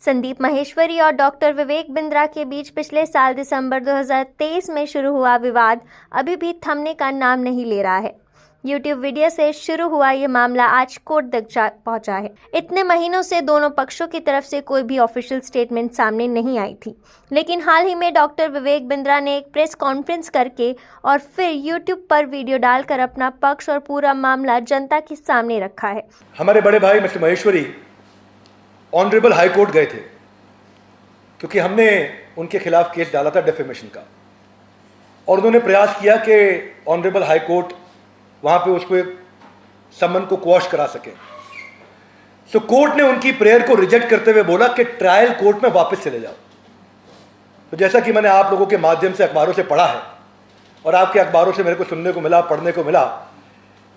संदीप माहेश्वरी और डॉक्टर विवेक बिंद्रा के बीच पिछले साल दिसंबर 2023 में शुरू हुआ विवाद अभी भी थमने का नाम नहीं ले रहा है। यूट्यूब वीडियो से शुरू हुआ ये मामला आज कोर्ट तक पहुंचा है। इतने महीनों से दोनों पक्षों की तरफ से कोई भी ऑफिशियल स्टेटमेंट सामने नहीं आई थी, लेकिन हाल ही में डॉक्टर विवेक बिंद्रा ने एक प्रेस कॉन्फ्रेंस करके और फिर यूट्यूब पर वीडियो डालकर अपना पक्ष और पूरा मामला जनता के सामने रखा है। हमारे बड़े भाई mister Maheshwari honourable high court गए थे क्योंकि हमने उनके खिलाफ केस डाला था डेफेमेशन का, और उन्होंने प्रयास किया कि ऑनरेबल हाई कोर्ट वहाँ पे उसको समन को क्वॉश करा सके। सो कोर्ट ने उनकी प्रेयर को रिजेक्ट करते हुए बोला कि ट्रायल कोर्ट में वापस चले जाओ। तो जैसा कि मैंने आप लोगों के माध्यम से अखबारों से पढ़ा है और आपके अखबारों से मेरे को सुनने को मिला, पढ़ने को मिला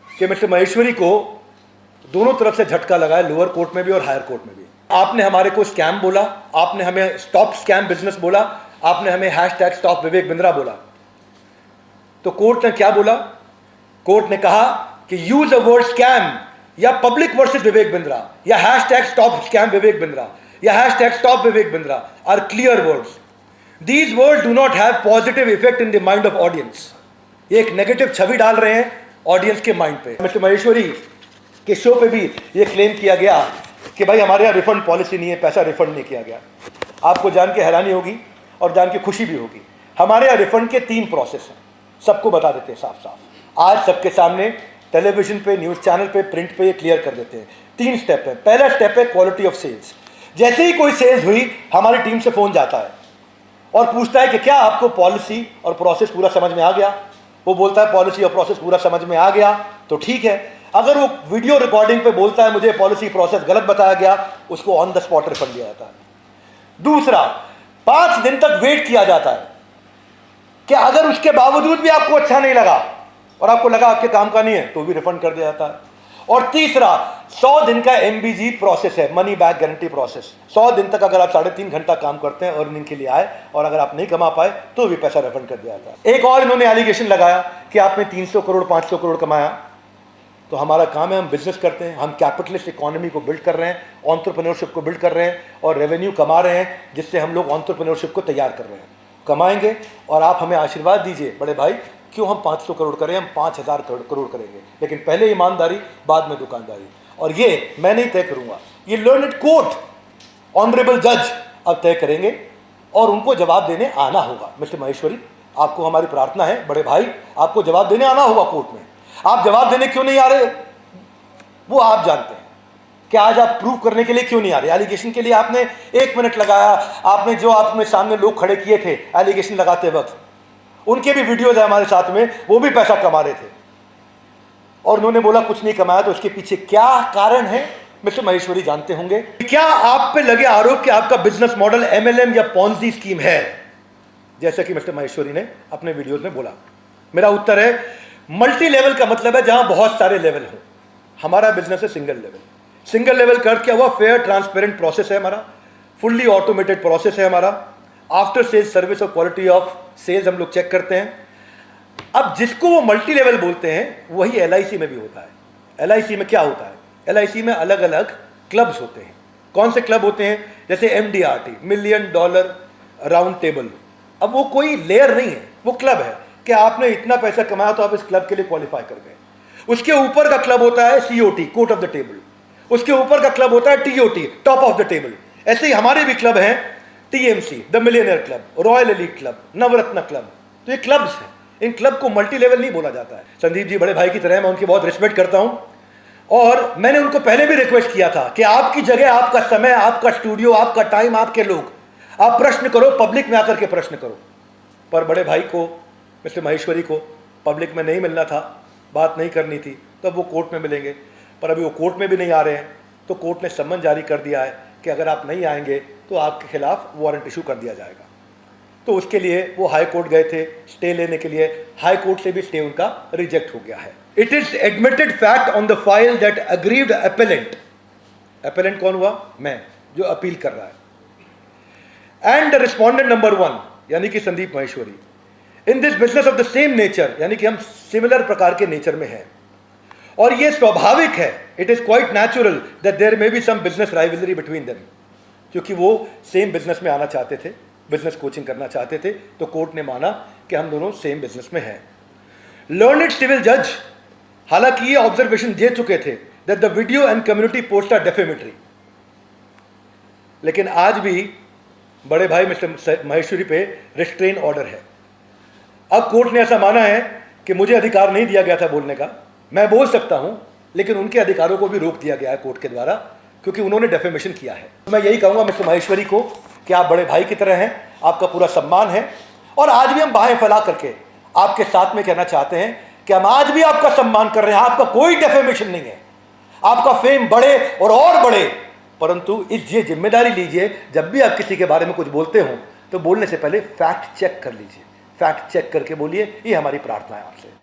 कि मिस्टर महेश्वरी को दोनों तरफ से झटका लगा है, लोअर कोर्ट में भी और हायर कोर्ट में भी। आपने हमारे को स्कैम बोला, आपने हमें स्टॉप स्कैम बिजनेस बोला, आपने हमें हैशटैग स्टॉप विवेक बिंद्रा बोला। तो कोर्ट ने क्या बोला? कोर्ट ने कहा कि यूज अ वर्ड स्कैम या पब्लिक वर्सेस विवेक बिंद्रा या hashtag stop scam Vivek Bindra या hashtag stop Vivek Bindra are clear words. These words do not have positive effect in the mind of audience. ये एक नेगेटिव छवि डाल रहे हैं ऑडियंस के माइंड पे। मिस्टर महेश्वरी के शो पे भी ये क्लेम किया गया कि भाई हमारे यहाँ रिफंड पॉलिसी नहीं है, पैसा रिफंड नहीं किया गया। आपको जान के हैरानी होगी और जान के खुशी भी होगी, हमारे यहाँ रिफंड के 3 प्रोसेस हैं। सबको बता देते हैं साफ साफ, आज सबके सामने टेलीविजन पे, न्यूज़ चैनल पे, प्रिंट पे ये क्लियर कर देते हैं। 3 स्टेप है। पहला स्टेप है क्वालिटी ऑफ सेल्स। जैसे ही कोई सेल्स हुई हमारी टीम से फ़ोन जाता है और पूछता है कि क्या आपको पॉलिसी और प्रोसेस पूरा समझ में आ गया। वो बोलता है पॉलिसी और प्रोसेस पूरा समझ में आ गया तो ठीक है। अगर वो वीडियो रिकॉर्डिंग पे बोलता है मुझे पॉलिसी प्रोसेस गलत बताया गया, उसको ऑन द स्पॉट रिफंड दिया जाता है। दूसरा, 5 दिन तक वेट किया जाता है कि अगर उसके बावजूद भी आपको अच्छा नहीं लगा और आपको लगा आपके काम का नहीं है तो भी रिफंड कर दिया जाता है। और तीसरा, 100 दिन का MBG प्रोसेस है, मनी बैक गारंटी प्रोसेस। 100 दिन तक अगर आप 3.5 घंटा काम करते हैं अर्निंग के लिए आए और अगर आप नहीं कमा पाए तो भी पैसा रिफंड कर दिया जाता है। एक और इन्होंने एलिगेशन लगाया कि आपने 300 करोड़ 500 करोड़ कमाया। तो हमारा काम है, हम बिजनेस करते हैं, हम कैपिटलिस्ट इकोनॉमी को बिल्ड कर रहे हैं, एंटरप्रेन्योरशिप को बिल्ड कर रहे हैं और रेवेन्यू कमा रहे हैं, जिससे हम लोग एंटरप्रेन्योरशिप को तैयार कर रहे हैं। कमाएंगे और आप हमें आशीर्वाद दीजिए बड़े भाई, क्यों हम 500 करोड़ करें, हम 5000 करोड़ करेंगे, लेकिन पहले ईमानदारी बाद में दुकानदारी। और ये मैं नहीं तय करूंगा, ये लर्नड कोर्ट ऑनरेबल जज अब तय करेंगे और उनको जवाब देने आना होगा। मिस्टर महेश्वरी, आपको हमारी प्रार्थना है बड़े भाई, आपको जवाब देने आना होगा कोर्ट में। आप जवाब देने क्यों नहीं आ रहे वो आप जानते हैं कि आज आप प्रूव करने के लिए क्यों नहीं आ रहे। एलिगेशन के लिए आपने 1 मिनट लगाया, आपने जो आपने सामने लोग खड़े किए थे एलिगेशन लगाते वक्त, उनके भी वीडियोज है हमारे साथ में, वो भी पैसा कमा रहे थे और उन्होंने बोला कुछ नहीं कमाया। तो उसके पीछे क्या कारण है मिस्टर महेश्वरी जानते होंगे। क्या आप पे लगे आरोप कि आपका बिजनेस मॉडल MLM या पॉन्जी स्कीम है, जैसे कि मिस्टर महेश्वरी ने अपने वीडियोज में बोला? मेरा उत्तर है मल्टी लेवल का मतलब है जहां बहुत सारे लेवल हो। हमारा बिजनेस है सिंगल लेवल। सिंगल लेवल कर क्या हुआ, फेयर ट्रांसपेरेंट प्रोसेस है हमारा, फुल्ली ऑटोमेटेड प्रोसेस है हमारा, आफ्टर सेल्स सर्विस और क्वालिटी ऑफ सेल्स हम लोग चेक करते हैं। अब जिसको वो मल्टी लेवल बोलते हैं वही LIC में भी होता है। LIC में क्या होता है, LIC में अलग अलग क्लब्स होते हैं। कौन से क्लब होते हैं? जैसे MDRT, $1 मिलियन राउंड टेबल। अब वो कोई लेयर नहीं है, वो क्लब है कि आपने इतना पैसा कमाया तो आप इस क्लब के लिए क्वालिफाई कर गए। उसके ऊपर का क्लब होता है COT, court of the table. उसके ऊपर का क्लब होता है TOT, top of the table. ऐसे ही हमारे भी क्लब हैं, TMC, the millionaire club, royal elite club, Navratna club. तो ये क्लब्स हैं, इन क्लब को मल्टी लेवल नहीं बोला जाता है। संदीप जी बड़े भाई की तरह, मैं उनकी बहुत रिस्पेक्ट करता हूं और मैंने उनको पहले भी रिक्वेस्ट किया था कि आपकी जगह, आपका समय, आपका स्टूडियो, आपका टाइम, आपके लोग, आप प्रश्न करो, पब्लिक में आकर के प्रश्न करो। पर बड़े भाई को, मिस्टर महेश्वरी को पब्लिक में नहीं मिलना था, बात नहीं करनी थी, तो अब वो कोर्ट में मिलेंगे। पर अभी वो कोर्ट में भी नहीं आ रहे हैं, तो कोर्ट ने सम्मन जारी कर दिया है कि अगर आप नहीं आएंगे तो आपके खिलाफ वारंट इशू कर दिया जाएगा। तो उसके लिए वो हाई कोर्ट गए थे स्टे लेने के लिए, हाई कोर्ट से भी स्टे उनका रिजेक्ट हो गया है। It is admitted fact on the file that aggrieved appellant, appellant कौन हुआ? मैं, जो अपील कर रहा है, एंड द रिस्पोंडेंट नंबर 1 यानी कि Sandeep Maheshwari, in this business of the same nature, यानी कि हम सिमिलर प्रकार के नेचर में हैं और यह स्वाभाविक है, it is quite natural that there may be some business rivalry between them. क्योंकि वो सेम बिजनेस में आना चाहते थे, बिजनेस कोचिंग करना चाहते थे, तो कोर्ट ने माना कि हम दोनों सेम बिजनेस में हैं। लर्नड सिविल जज हालांकि ये ऑब्जर्वेशन दे चुके थे that the video and community post are defamatory, लेकिन आज भी बड़े भाई मिस्टर महेश्वरी पे रिस्ट्रेन ऑर्डर है। अब कोर्ट ने ऐसा माना है कि मुझे अधिकार नहीं दिया गया था बोलने का, मैं बोल सकता हूं, लेकिन उनके अधिकारों को भी रोक दिया गया है कोर्ट के द्वारा, क्योंकि उन्होंने डेफेमेशन किया है। मैं यही कहूंगा मिस्टर महेश्वरी को कि आप बड़े भाई की तरह हैं, आपका पूरा सम्मान है, और आज भी हम बाहें फैला करके आपके साथ में कहना चाहते हैं कि हम आज भी आपका सम्मान कर रहे हैं। आपका कोई डेफेमेशन नहीं है, आपका फेम बढ़े और बढ़े, परंतु ये जिम्मेदारी लीजिए, जब भी आप किसी के बारे में कुछ बोलते हो तो बोलने से पहले फैक्ट चेक कर लीजिए, फैक्ट चेक करके बोलिए। ये हमारी प्रार्थना है आपसे।